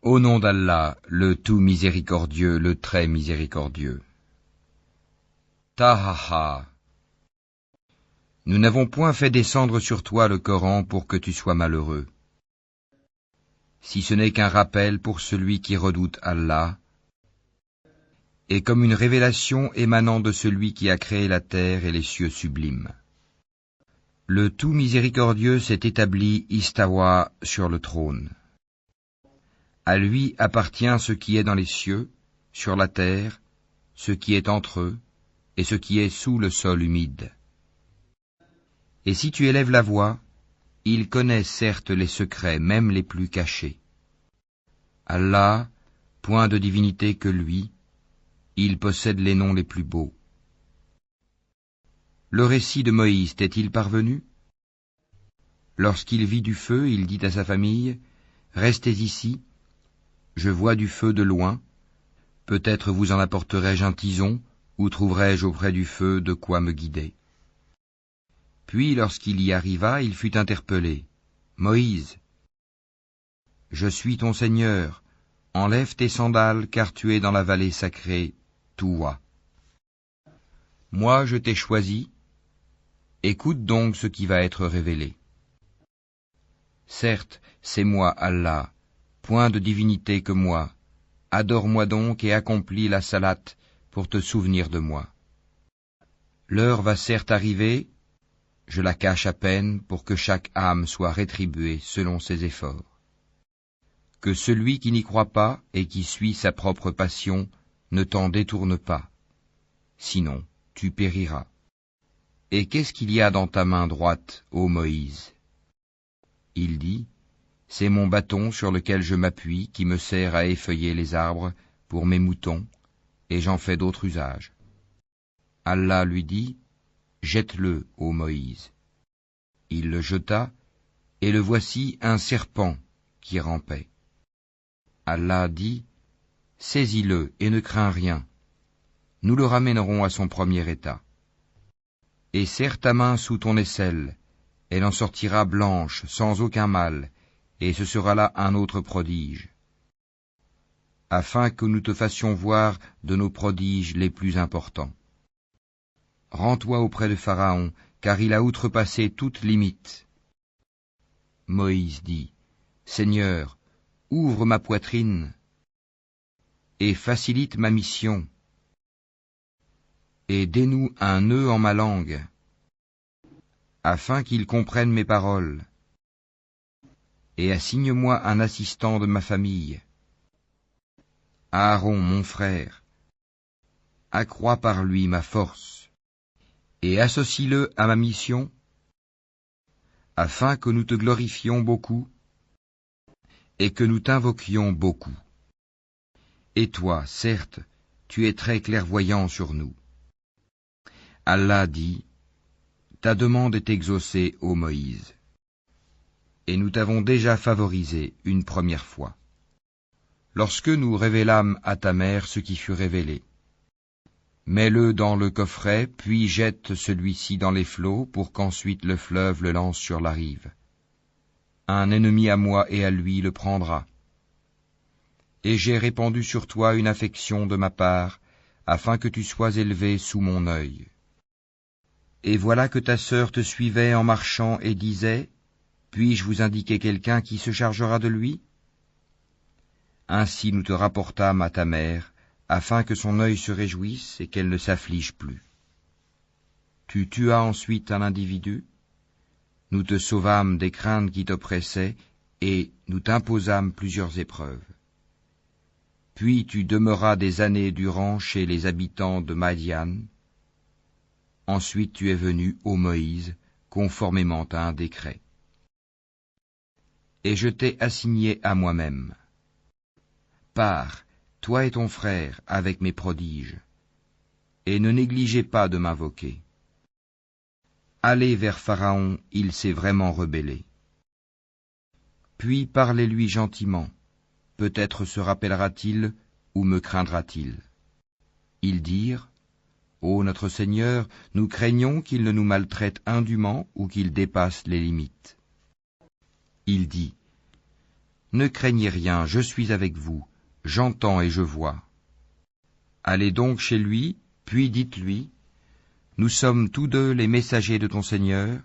Au nom d'Allah, le tout miséricordieux, le très miséricordieux. Tahaha. Nous n'avons point fait descendre sur toi le Coran pour que tu sois malheureux, si ce n'est qu'un rappel pour celui qui redoute Allah, et comme une révélation émanant de celui qui a créé la terre et les cieux sublimes. Le tout miséricordieux s'est établi istawa sur le trône. À lui appartient ce qui est dans les cieux, sur la terre, ce qui est entre eux, et ce qui est sous le sol humide. Et si tu élèves la voix, il connaît certes les secrets, même les plus cachés. Allah, point de divinité que lui, il possède les noms les plus beaux. Le récit de Moïse t'est-il parvenu? Lorsqu'il vit du feu, il dit à sa famille, « Restez ici, je vois du feu de loin, peut-être vous en apporterai-je un tison, ou trouverai-je auprès du feu de quoi me guider. » Puis lorsqu'il y arriva, il fut interpellé. « Moïse, je suis ton Seigneur, enlève tes sandales, car tu es dans la vallée sacrée, Touwa. Moi je t'ai choisi, écoute donc ce qui va être révélé. Certes, c'est moi Allah, point de divinité que moi, adore-moi donc et accomplis la salate pour te souvenir de moi. L'heure va certes arriver, je la cache à peine pour que chaque âme soit rétribuée selon ses efforts. Que celui qui n'y croit pas et qui suit sa propre passion ne t'en détourne pas, sinon tu périras. Et qu'est-ce qu'il y a dans ta main droite, ô Moïse? Il dit, c'est mon bâton sur lequel je m'appuie qui me sert à effeuiller les arbres pour mes moutons, et j'en fais d'autres usages. Allah lui dit, jette-le, ô Moïse. Il le jeta, et le voici un serpent qui rampait. Allah dit, saisis-le et ne crains rien. Nous le ramènerons à son premier état. Et serre ta main sous ton aisselle, elle en sortira blanche, sans aucun mal, et ce sera là un autre prodige, afin que nous te fassions voir de nos prodiges les plus importants. Rends-toi auprès de Pharaon, car il a outrepassé toute limite. Moïse dit, Seigneur, ouvre ma poitrine et facilite ma mission, et dénoue un nœud en ma langue, afin qu'il comprenne mes paroles, et assigne-moi un assistant de ma famille. Aaron, mon frère, accrois par lui ma force, et associe-le à ma mission, afin que nous te glorifions beaucoup, et que nous t'invoquions beaucoup. Et toi, certes, tu es très clairvoyant sur nous. Allah dit, ta demande est exaucée, ô Moïse, et nous t'avons déjà favorisé une première fois. Lorsque nous révélâmes à ta mère ce qui fut révélé, mets-le dans le coffret, puis jette celui-ci dans les flots pour qu'ensuite le fleuve le lance sur la rive. Un ennemi à moi et à lui le prendra. Et j'ai répandu sur toi une affection de ma part, afin que tu sois élevé sous mon œil. Et voilà que ta sœur te suivait en marchant et disait, puis-je vous indiquer quelqu'un qui se chargera de lui? Ainsi nous te rapportâmes à ta mère, afin que son œil se réjouisse et qu'elle ne s'afflige plus. Tu tuas ensuite un individu, nous te sauvâmes des craintes qui t'oppressaient, et nous t'imposâmes plusieurs épreuves. Puis tu demeuras des années durant chez les habitants de Madian. Ensuite tu es venu, ô Moïse, conformément à un décret. Et je t'ai assigné à moi-même. Pars, toi et ton frère, avec mes prodiges, et ne négligez pas de m'invoquer. Allez vers Pharaon, il s'est vraiment rebellé. Puis parlez-lui gentiment, peut-être se rappellera-t-il ou me craindra-t-il. Ils dirent, ô notre Seigneur, nous craignons qu'il ne nous maltraite indûment ou qu'il dépasse les limites. Il dit, Ne craignez rien, je suis avec vous, j'entends et je vois. Allez donc chez lui, puis dites-lui, nous sommes tous deux les messagers de ton Seigneur.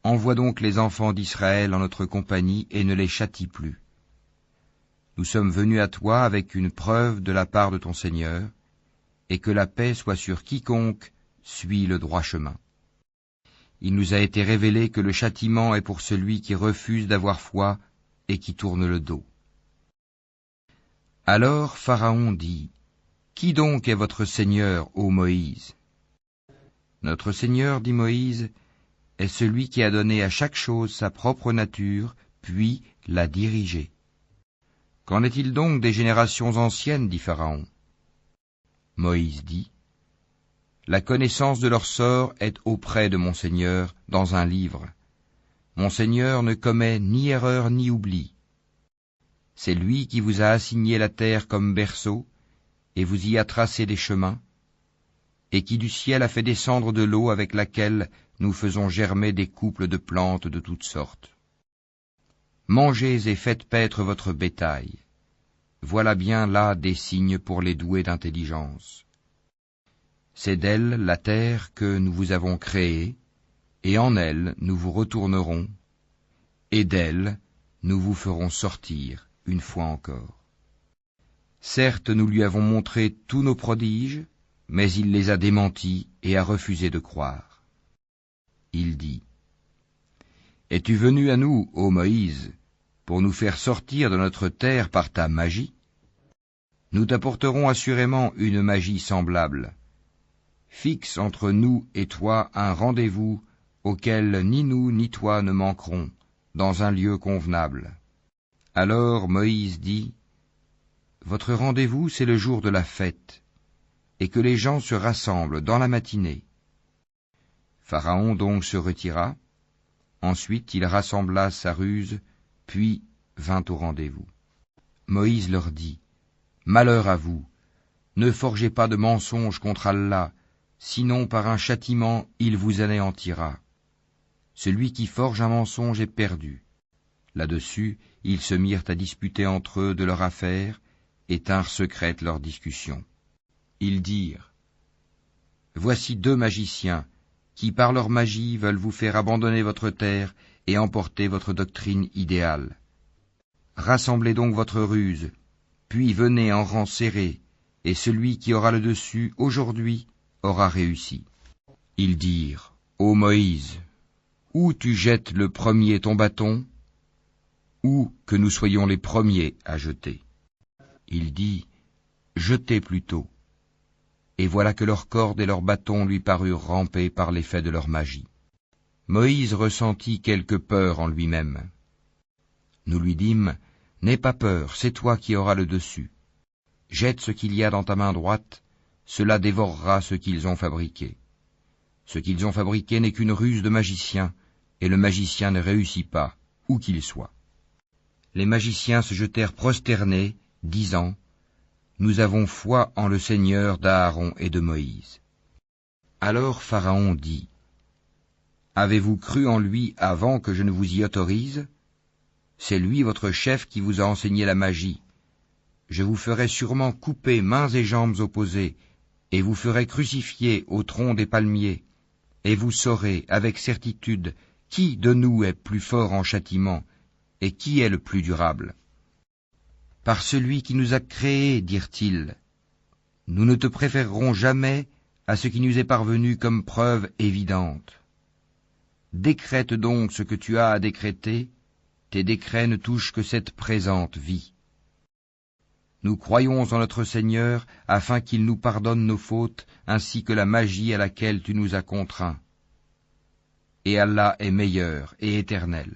Envoie donc les enfants d'Israël en notre compagnie et ne les châtie plus. Nous sommes venus à toi avec une preuve de la part de ton Seigneur, et que la paix soit sur quiconque suit le droit chemin. Il nous a été révélé que le châtiment est pour celui qui refuse d'avoir foi et qui tourne le dos. Alors Pharaon dit, « Qui donc est votre Seigneur, ô Moïse ?» Notre Seigneur, dit Moïse, est celui qui a donné à chaque chose sa propre nature, puis l'a dirigée. Qu'en est-il donc des générations anciennes, dit Pharaon. Moïse dit, La connaissance de leur sort est auprès de mon Seigneur dans un livre. Mon Seigneur ne commet ni erreur ni oubli. C'est lui qui vous a assigné la terre comme berceau, et vous y a tracé des chemins, et qui du ciel a fait descendre de l'eau avec laquelle nous faisons germer des couples de plantes de toutes sortes. Mangez et faites paître votre bétail. Voilà bien là des signes pour les doués d'intelligence. C'est d'elle, la terre, que nous vous avons créée, et en elle nous vous retournerons, et d'elle nous vous ferons sortir une fois encore. Certes, nous lui avons montré tous nos prodiges, mais il les a démentis et a refusé de croire. Il dit, Es-tu venu à nous, ô Moïse, pour nous faire sortir de notre terre par ta magie? Nous t'apporterons assurément une magie semblable. Fixe entre nous et toi un rendez-vous auquel ni nous ni toi ne manquerons, dans un lieu convenable. Alors Moïse dit, Votre rendez-vous, c'est le jour de la fête, et que les gens se rassemblent dans la matinée. Pharaon donc se retira, ensuite il rassembla sa ruse, puis vint au rendez-vous. Moïse leur dit, Malheur à vous, ne forgez pas de mensonges contre Allah, sinon par un châtiment il vous anéantira. Celui qui forge un mensonge est perdu. Là-dessus, ils se mirent à disputer entre eux de leur affaire, et tinrent secrète leur discussion. Ils dirent, Voici deux magiciens, qui par leur magie veulent vous faire abandonner votre terre et emporter votre doctrine idéale. Rassemblez donc votre ruse, puis venez en rang serré, et celui qui aura le dessus aujourd'hui aura réussi. Ils dirent, Ô Moïse, ou tu jettes le premier ton bâton, ou que nous soyons les premiers à jeter. Il dit, Jetez plutôt. Et voilà que leurs cordes et leurs bâtons lui parurent ramper par l'effet de leur magie. Moïse ressentit quelque peur en lui-même. Nous lui dîmes, N'aie pas peur, c'est toi qui auras le dessus. Jette ce qu'il y a dans ta main droite, cela dévorera ce qu'ils ont fabriqué. Ce qu'ils ont fabriqué n'est qu'une ruse de magicien, et le magicien ne réussit pas, où qu'il soit. Les magiciens se jetèrent prosternés, disant, Nous avons foi en le Seigneur d'Aaron et de Moïse. Alors Pharaon dit, Avez-vous cru en lui avant que je ne vous y autorise? C'est lui votre chef qui vous a enseigné la magie. Je vous ferai sûrement couper mains et jambes opposées, et vous ferai crucifier au tronc des palmiers, et vous saurez avec certitude qui de nous est plus fort en châtiment, et qui est le plus durable. Par celui qui nous a créés, dirent-ils, nous ne te préférerons jamais à ce qui nous est parvenu comme preuve évidente. Décrète donc ce que tu as à décréter, tes décrets ne touchent que cette présente vie. Nous croyons en notre Seigneur afin qu'il nous pardonne nos fautes ainsi que la magie à laquelle tu nous as contraints. Et Allah est meilleur et éternel.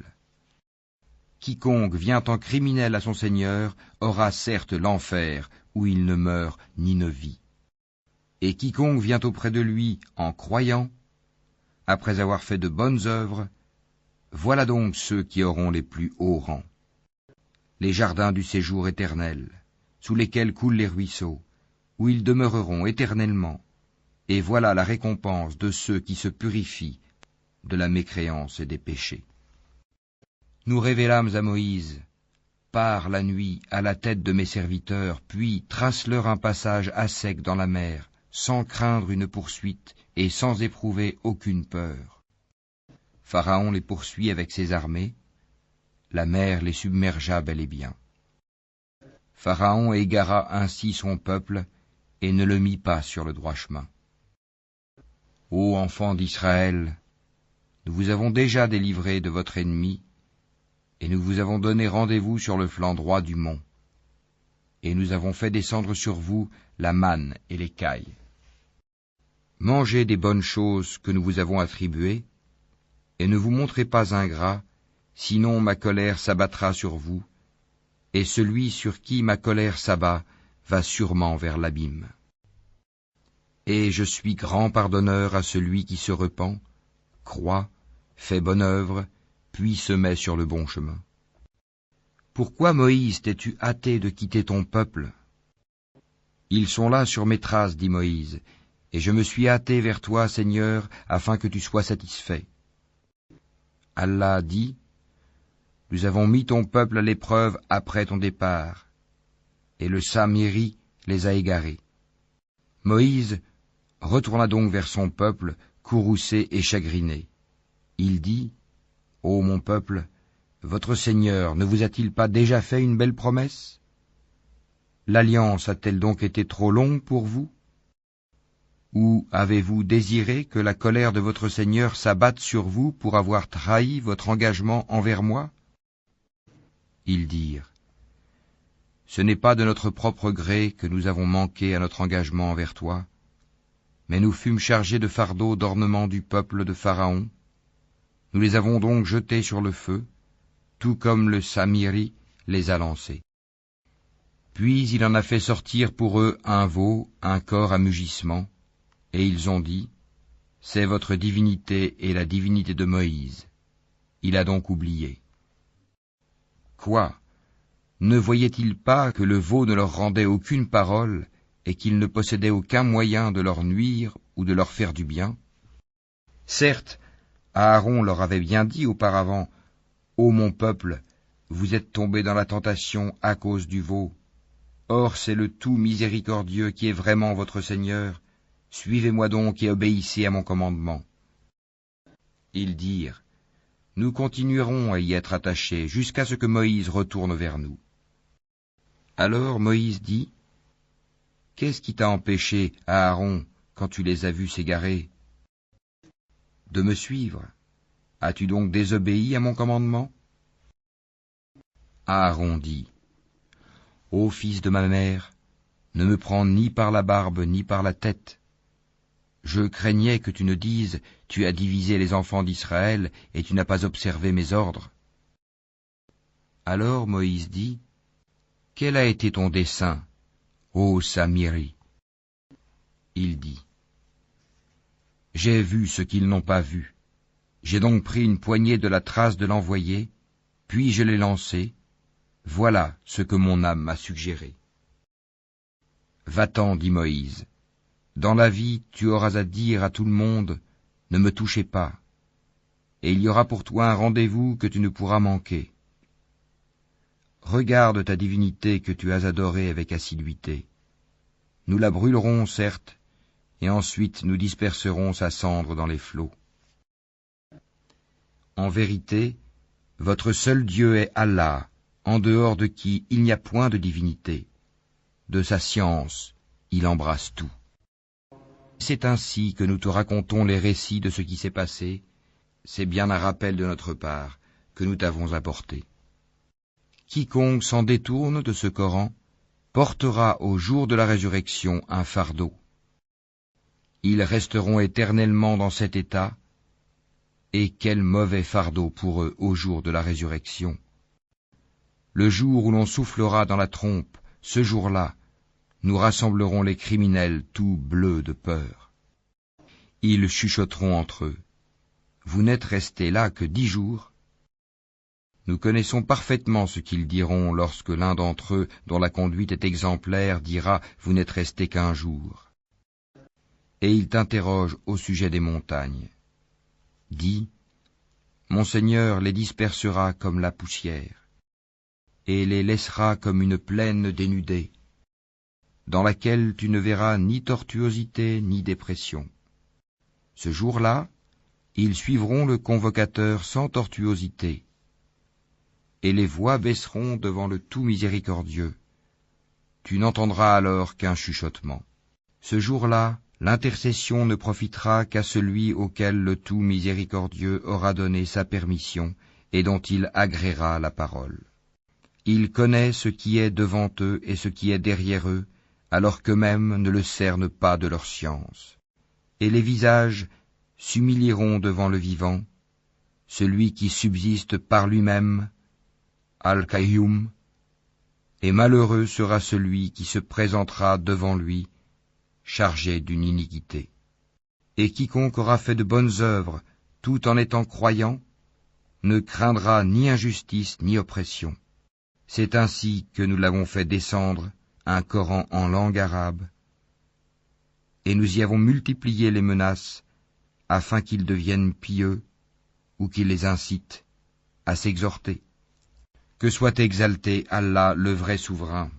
Quiconque vient en criminel à son Seigneur aura certes l'enfer où il ne meurt ni ne vit. Et quiconque vient auprès de lui en croyant, après avoir fait de bonnes œuvres, voilà donc ceux qui auront les plus hauts rangs. Les jardins du séjour éternel, sous lesquels coulent les ruisseaux, où ils demeureront éternellement, et voilà la récompense de ceux qui se purifient de la mécréance et des péchés. Nous révélâmes à Moïse, pars la nuit à la tête de mes serviteurs, puis trace-leur un passage à sec dans la mer, sans craindre une poursuite et sans éprouver aucune peur. Pharaon les poursuit avec ses armées, la mer les submergea bel et bien. Pharaon égara ainsi son peuple et ne le mit pas sur le droit chemin. Ô enfants d'Israël, nous vous avons déjà délivrés de votre ennemi, et nous vous avons donné rendez-vous sur le flanc droit du mont, et nous avons fait descendre sur vous la manne et l'écaille. Mangez des bonnes choses que nous vous avons attribuées, et ne vous montrez pas ingrats, sinon ma colère s'abattra sur vous, et celui sur qui ma colère s'abat va sûrement vers l'abîme. Et je suis grand pardonneur à celui qui se repent, croit, fait bonne œuvre, puis se met sur le bon chemin. Pourquoi, Moïse, t'es-tu hâté de quitter ton peuple? Ils sont là sur mes traces, dit Moïse, et je me suis hâté vers toi, Seigneur, afin que tu sois satisfait. Allah dit, nous avons mis ton peuple à l'épreuve après ton départ, et le Samiri les a égarés. Moïse retourna donc vers son peuple, courroucé et chagriné. Il dit, ô mon peuple, votre Seigneur ne vous a-t-il pas déjà fait une belle promesse? L'alliance a-t-elle donc été trop longue pour vous? Ou avez-vous désiré que la colère de votre Seigneur s'abatte sur vous pour avoir trahi votre engagement envers moi? Ils dirent, ce n'est pas de notre propre gré que nous avons manqué à notre engagement envers toi, mais nous fûmes chargés de fardeaux d'ornement du peuple de Pharaon. Nous les avons donc jetés sur le feu, tout comme le Samiri les a lancés. Puis il en a fait sortir pour eux un veau, un corps à mugissement, et ils ont dit, c'est votre divinité et la divinité de Moïse. Il a donc oublié. Quoi? Ne voyaient-ils pas que le veau ne leur rendait aucune parole et qu'il ne possédait aucun moyen de leur nuire ou de leur faire du bien? Certes, Aaron leur avait bien dit auparavant, « Ô mon peuple, vous êtes tombés dans la tentation à cause du veau. Or c'est le tout miséricordieux qui est vraiment votre Seigneur. Suivez-moi donc et obéissez à mon commandement. » Ils dirent, « Nous continuerons à y être attachés jusqu'à ce que Moïse retourne vers nous. » Alors Moïse dit, « Qu'est-ce qui t'a empêché, Aaron, quand tu les as vus s'égarer? De me suivre. As-tu donc désobéi à mon commandement? » Aaron dit, « Ô fils de ma mère, ne me prends ni par la barbe ni par la tête. Je craignais que tu ne dises, tu as divisé les enfants d'Israël et tu n'as pas observé mes ordres. » Alors Moïse dit, « Quel a été ton dessein, ô Samiri? » Il dit, « J'ai vu ce qu'ils n'ont pas vu. J'ai donc pris une poignée de la trace de l'envoyé, puis je l'ai lancé. Voilà ce que mon âme m'a suggéré. » Va-t'en, dit Moïse. Dans la vie, tu auras à dire à tout le monde, ne me touchez pas. Et il y aura pour toi un rendez-vous que tu ne pourras manquer. Regarde ta divinité que tu as adorée avec assiduité. Nous la brûlerons, certes, et ensuite nous disperserons sa cendre dans les flots. En vérité, votre seul Dieu est Allah, en dehors de qui il n'y a point de divinité. De sa science, il embrasse tout. C'est ainsi que nous te racontons les récits de ce qui s'est passé. C'est bien un rappel de notre part que nous t'avons apporté. Quiconque s'en détourne de ce Coran portera au jour de la résurrection un fardeau. Ils resteront éternellement dans cet état, et quel mauvais fardeau pour eux au jour de la résurrection. Le jour où l'on soufflera dans la trompe, ce jour-là, nous rassemblerons les criminels tout bleus de peur. Ils chuchoteront entre eux. Vous n'êtes restés là que 10 jours. Nous connaissons parfaitement ce qu'ils diront lorsque l'un d'entre eux, dont la conduite est exemplaire, dira « Vous n'êtes restés qu'1 jour ». Et ils t'interrogent au sujet des montagnes. Dis, mon Seigneur les dispersera comme la poussière. et les laissera comme une plaine dénudée, dans laquelle tu ne verras ni tortuosité ni dépression. Ce jour-là, ils suivront le convocateur sans tortuosité, et les voix baisseront devant le tout miséricordieux. Tu n'entendras alors qu'un chuchotement. Ce jour-là, l'intercession ne profitera qu'à celui auquel le tout miséricordieux aura donné sa permission et dont il agréera la parole. Il connaît ce qui est devant eux et ce qui est derrière eux, alors qu'eux-mêmes ne le cernent pas de leur science. Et les visages s'humilieront devant le vivant, celui qui subsiste par lui-même, Al-Qayyum, et malheureux sera celui qui se présentera devant lui, chargé d'une iniquité. Et quiconque aura fait de bonnes œuvres, tout en étant croyant, ne craindra ni injustice ni oppression. C'est ainsi que nous l'avons fait descendre, un Coran en langue arabe, et nous y avons multiplié les menaces, afin qu'ils deviennent pieux, ou qu'ils les incitent à s'exhorter. Que soit exalté Allah, le vrai souverain.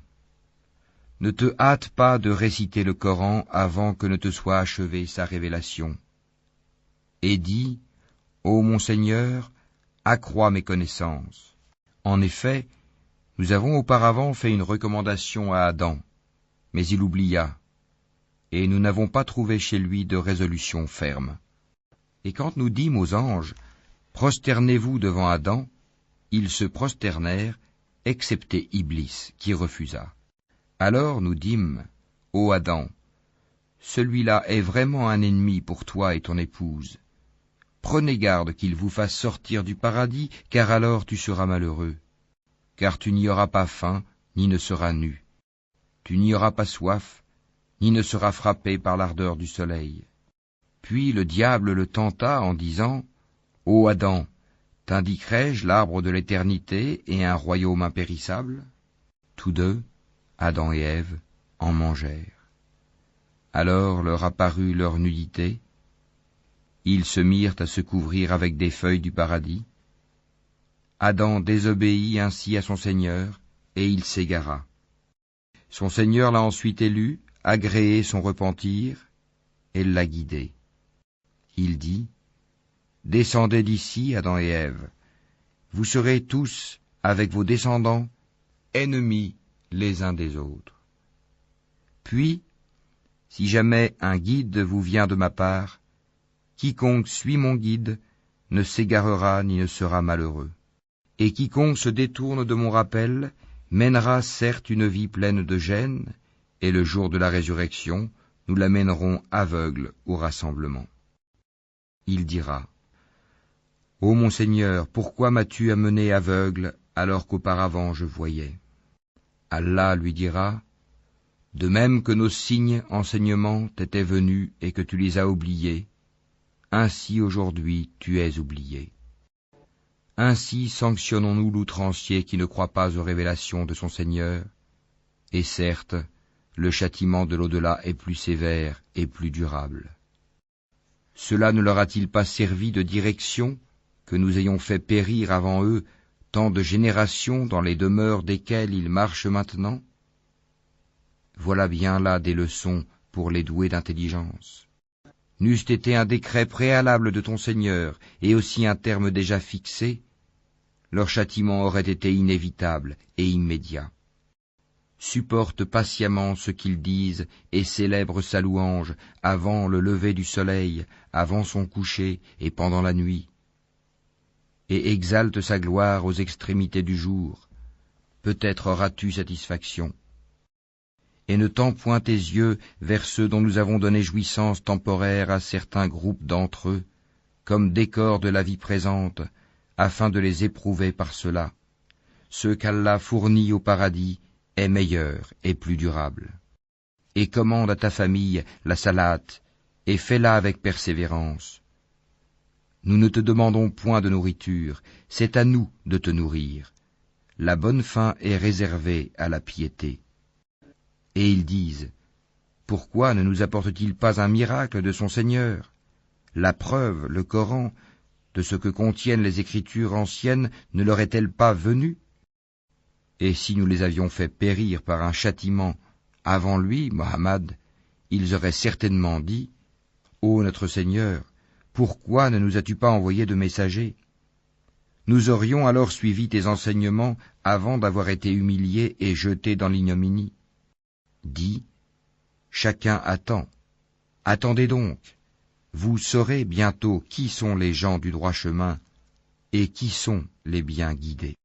Ne te hâte pas de réciter le Coran avant que ne te soit achevée sa révélation. Et dis, ô mon Seigneur, accrois mes connaissances. En effet, nous avons auparavant fait une recommandation à Adam, mais il oublia, et nous n'avons pas trouvé chez lui de résolution ferme. Et quand nous dîmes aux anges, prosternez-vous devant Adam, ils se prosternèrent, excepté Iblis, qui refusa. Alors nous dîmes, ô Adam, celui-là est vraiment un ennemi pour toi et ton épouse. Prenez garde qu'il vous fasse sortir du paradis, car alors tu seras malheureux. Car tu n'y auras pas faim, ni ne seras nu. Tu n'y auras pas soif, ni ne seras frappé par l'ardeur du soleil. Puis le diable le tenta en disant, ô Adam, t'indiquerai-je l'arbre de l'éternité et un royaume impérissable? Tous deux, Adam et Ève, en mangèrent. Alors leur apparut leur nudité. Ils se mirent à se couvrir avec des feuilles du paradis. Adam désobéit ainsi à son Seigneur, et il s'égara. Son Seigneur l'a ensuite élu, agréé son repentir, et l'a guidé. Il dit, descendez d'ici, Adam et Ève. Vous serez tous, avec vos descendants, ennemis les uns des autres. Puis, si jamais un guide vous vient de ma part, quiconque suit mon guide ne s'égarera ni ne sera malheureux. Et quiconque se détourne de mon rappel mènera certes une vie pleine de gêne, et le jour de la résurrection, nous l'amènerons aveugle au rassemblement. Il dira, ô mon Seigneur, pourquoi m'as-tu amené aveugle alors qu'auparavant je voyais? Allah lui dira, de même que nos signes enseignements t'étaient venus et que tu les as oubliés, ainsi aujourd'hui tu es oublié. Ainsi sanctionnons-nous l'outrancier qui ne croit pas aux révélations de son Seigneur, et certes, le châtiment de l'au-delà est plus sévère et plus durable. Cela ne leur a-t-il pas servi de direction que nous ayons fait périr avant eux tant de générations dans les demeures desquelles ils marchent maintenant? Voilà bien là des leçons pour les doués d'intelligence. N'eût été un décret préalable de ton Seigneur et aussi un terme déjà fixé, leur châtiment aurait été inévitable et immédiat. Supporte patiemment ce qu'ils disent et célèbre sa louange avant le lever du soleil, avant son coucher et pendant la nuit. Et exalte sa gloire aux extrémités du jour. Peut-être auras-tu satisfaction. Et ne tends point tes yeux vers ceux dont nous avons donné jouissance temporaire à certains groupes d'entre eux, comme décor de la vie présente, afin de les éprouver par cela. Ce qu'Allah fournit au paradis est meilleur et plus durable. Et commande à ta famille la salate, et fais-la avec persévérance. Nous ne te demandons point de nourriture, c'est à nous de te nourrir. La bonne faim est réservée à la piété. Et ils disent, pourquoi ne nous apporte-t-il pas un miracle de son Seigneur? La preuve, le Coran, de ce que contiennent les écritures anciennes ne leur est-elle pas venue? Et si nous les avions fait périr par un châtiment avant lui, Mohammed, ils auraient certainement dit, Ô notre Seigneur, pourquoi ne nous as-tu pas envoyé de messagers? Nous aurions alors suivi tes enseignements avant d'avoir été humiliés et jetés dans l'ignominie. Dis, chacun attend. Attendez donc. Vous saurez bientôt qui sont les gens du droit chemin et qui sont les bien guidés.